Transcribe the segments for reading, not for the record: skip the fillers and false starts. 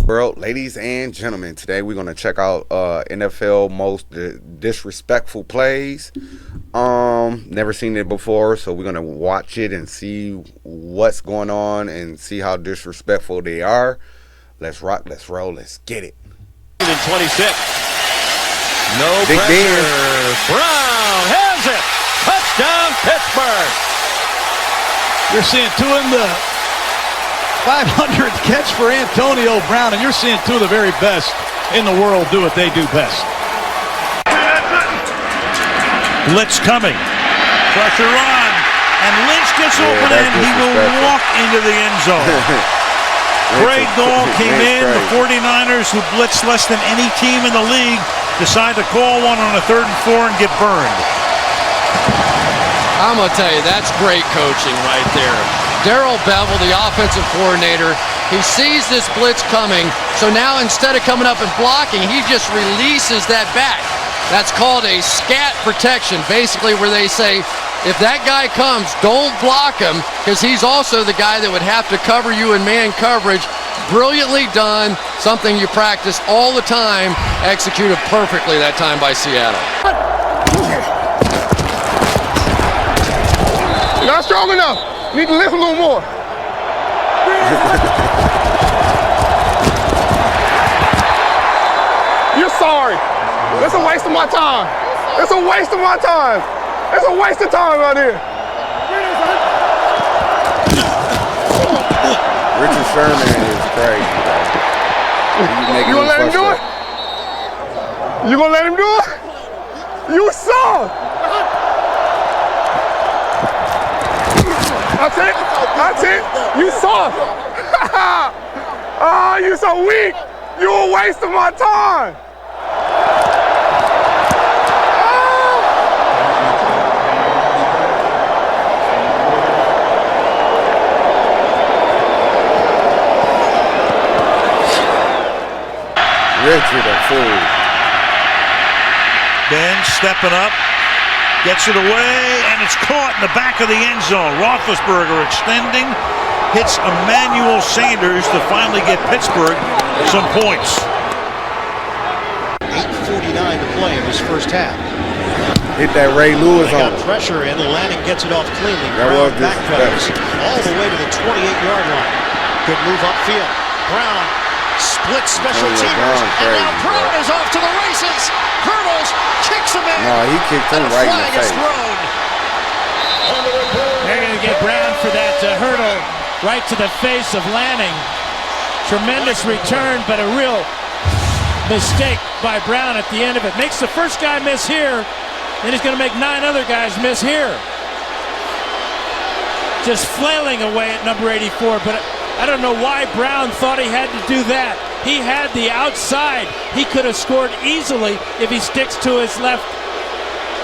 World, ladies and gentlemen, today we're gonna check out NFL most disrespectful plays. Never seen it before, so we're gonna watch it and see what's going on and see how disrespectful they are. Let's rock, let's roll, let's get it. 26. No Big pressure. Ben. Brown has it. Touchdown, Pittsburgh. You're seeing two in the 500th catch for Antonio Brown, and you're seeing two of the very best in the world do what they do best. Blitz coming. Pressure on. And Lynch gets open and he will walk into the end zone. Craig Dahl came in. The 49ers, who blitz less than any team in the league, decide to call one on a 3rd and 4 and get burned. I'm going to tell you, that's great coaching right there. Darrell Bevel, the offensive coordinator, he sees this blitz coming, so now instead of coming up and blocking, he just releases that back. That's called a scat protection, basically where they say, if that guy comes, don't block him, because he's also the guy that would have to cover you in man coverage. Brilliantly done, something you practice all the time, executed perfectly that time by Seattle. Not strong enough. You need to lift a little more. You're sorry. That's a waste of my time. It's a waste of my time. It's a waste of time right here. Richard Sherman is crazy, bro. You gonna let him do it? You gonna let him do it? You saw. That's it. That's it. You saw. Oh, you so weak. You a waste of my time. Richard a fool. Ben stepping up, gets it away, and it's caught in the back of the end zone. Roethlisberger extending, hits Emmanuel Sanders to finally get Pittsburgh some points. 8:49 to play in this first half. Hit that Ray Lewis They on got pressure in, and Lanning gets it off cleanly. That Brown was backpedals all the way to the 28-yard line. Good move upfield. Brown splits special teamers, and now Brown is off to the races. Hurdles, kicks him in. No, he kicked him right in the face. They're going to get Brown for that hurdle right to the face of Lanning. Tremendous return, but a real mistake by Brown at the end of it. Makes the first guy miss here, then he's going to make 9 other guys miss here. Just flailing away at number 84, but I don't know why Brown thought he had to do that. He had the outside. He could have scored easily if he sticks to his left,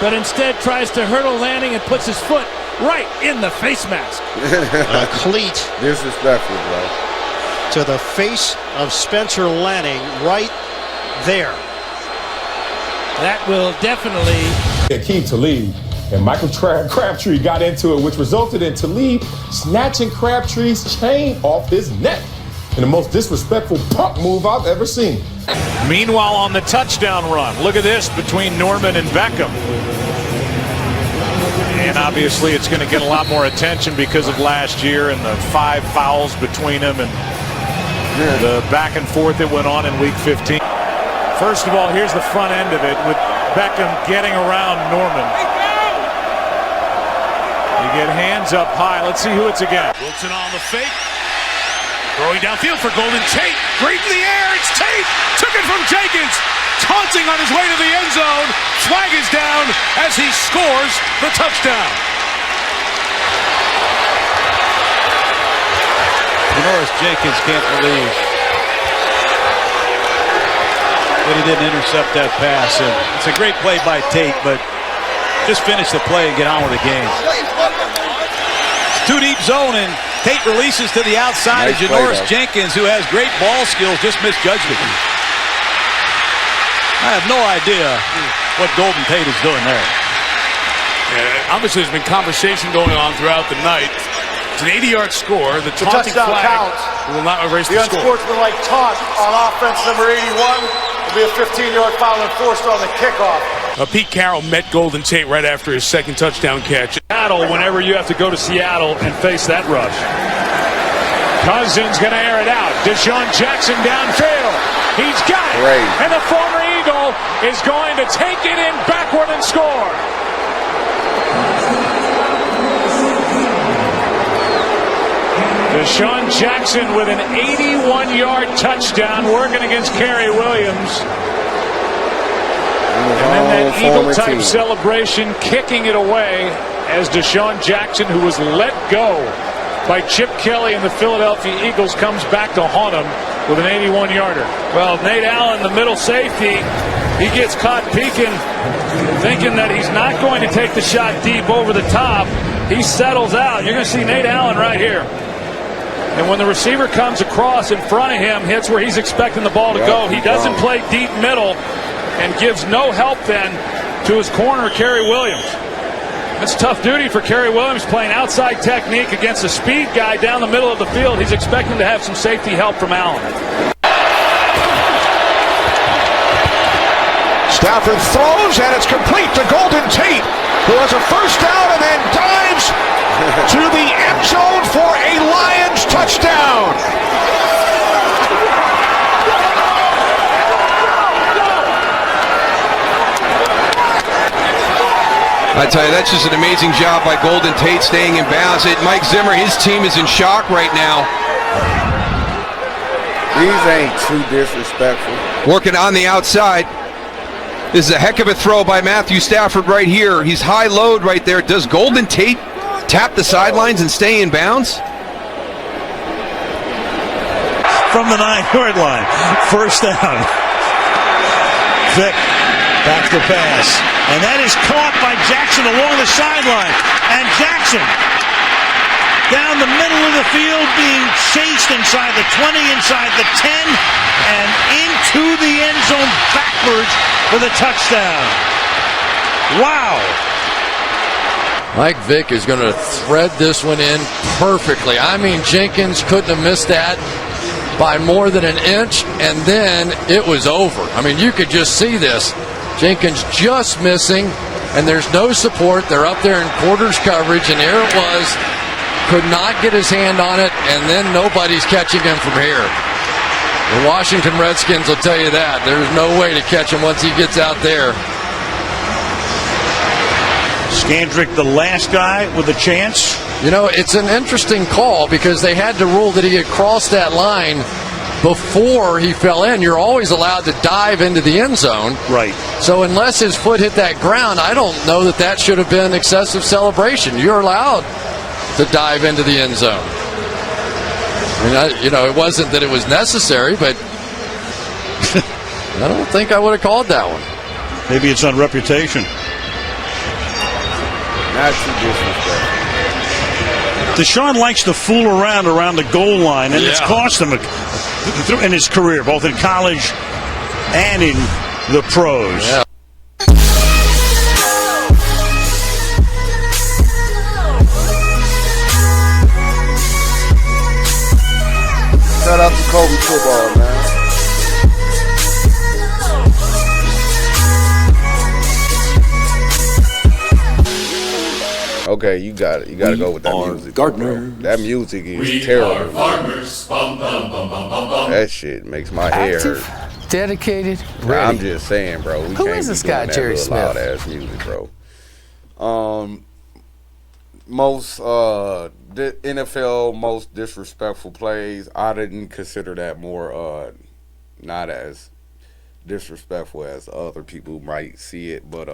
but instead tries to hurdle Lanning and puts his foot right in the face mask. A cleat Disrespectful, bro. to the face of Spencer Lanning right there. That will definitely... Akeem Talib and Michael Crabtree got into it, which resulted in Talib snatching Crabtree's chain off his neck in the most disrespectful pump move I've ever seen. Meanwhile, on the touchdown run, look at this between Norman and Beckham. And obviously it's going to get a lot more attention because of last year and the 5 fouls between them and the back and forth that went on in week 15. First of all, here's the front end of it with Beckham getting around Norman. You get hands up high. Let's see who it's against. Wilson on the fake. Throwing downfield for Golden Tate. Great in the air. It's Tate. Took it from Jenkins. Taunting on his way to the end zone. Flag is down as he scores the touchdown. Norris Jenkins can't believe that he didn't intercept that pass. And it's a great play by Tate, but just finish the play and get on with the game. It's 2 deep zone, and Tate releases to the outside. Nice As Norris Jenkins, who has great ball skills, just misjudged it. I have no idea what Golden Tate is doing there. Obviously, there's been conversation going on throughout the night It's an 80-yard score. The taunting touchdown flag counts. will not erase The the score. unsportsmanlike taunt on offense number 81 will be a 15-yard foul enforced on the kickoff. Pete Carroll met Golden Tate right after his second touchdown catch. Seattle whenever you have to go to Seattle and face that rush. Cousins going to air it out. Deshaun Jackson downfield. He's got it. Great. And the former Eagle is going to take it in backward and score. Deshaun Jackson with an 81-yard touchdown working against Kerry Williams. And then that Eagle-type celebration, kicking it away as Deshaun Jackson, who was let go by Chip Kelly and the Philadelphia Eagles, comes back to haunt him with an 81-yarder. Well, Nate Allen, the middle safety, he gets caught peeking, thinking that he's not going to take the shot deep over the top. He settles out. You're going to see Nate Allen right here. And when the receiver comes across in front of him, hits where he's expecting the ball to go. He doesn't play deep middle and gives no help then to his corner, Kerry Williams. That's tough duty for Kerry Williams, playing outside technique against a speed guy down the middle of the field. He's expecting to have some safety help from Allen. Stafford throws, and it's complete to Golden Tate, who has a first down and then dives to the end zone for a Lions touchdown. I tell you, that's just an amazing job by Golden Tate staying in bounds. Mike Zimmer, his team is in shock right now. These ain't too disrespectful. Working on the outside. This is a heck of a throw by Matthew Stafford right here. He's high load right there. Does Golden Tate tap the sidelines and stay in bounds? From the 9-yard line. First down. Vick back to pass. And that is caught by Jackson along the sideline. And Jackson down the middle of the field being chased inside the 20, inside the 10, and into the end zone backwards for the touchdown. Wow. Mike Vick is going to thread this one in perfectly. I mean, Jenkins couldn't have missed that by more than an inch, and then it was over. I mean, you could just see this. Jenkins just missing, and there's no support. They're up there in quarters coverage, and there it was. Could not get his hand on it, and then nobody's catching him from here. The Washington Redskins will tell you that. There's no way to catch him once he gets out there. Scandrick, the last guy with a chance. You know, it's an interesting call because they had to rule that he had crossed that line before he fell in. You're always allowed to dive into the end zone. Right. So unless his foot hit that ground, I don't know that that should have been excessive celebration. You're allowed to dive into the end zone. I mean, it wasn't that it was necessary, but I don't think I would have called that one. Maybe it's on reputation. Not too disrespectful. Deshaun likes to fool around the goal line, and it's cost him in his career, both in college and in the pros. Yeah. Shout out to Kobe football, man. Okay, you got it. You got to go with that music. Bro. That music is terrible. That shit makes my hair hurt. Dedicated, ready. I'm just saying, bro. We Who can't is be this doing guy, that Jerry little Smith? loud ass music, bro. The NFL most disrespectful plays. I didn't consider that more not as disrespectful as other people might see it, but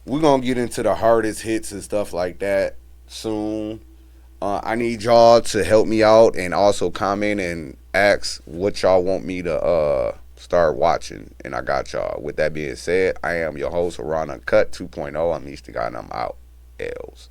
we're gonna get into the hardest hits and stuff like that soon. I need y'all to help me out and also comment and ask what y'all want me to start watching, and I got y'all. With that being said, I am your host, Uncut 2.0. I'm East the Guy, and I'm out. L's.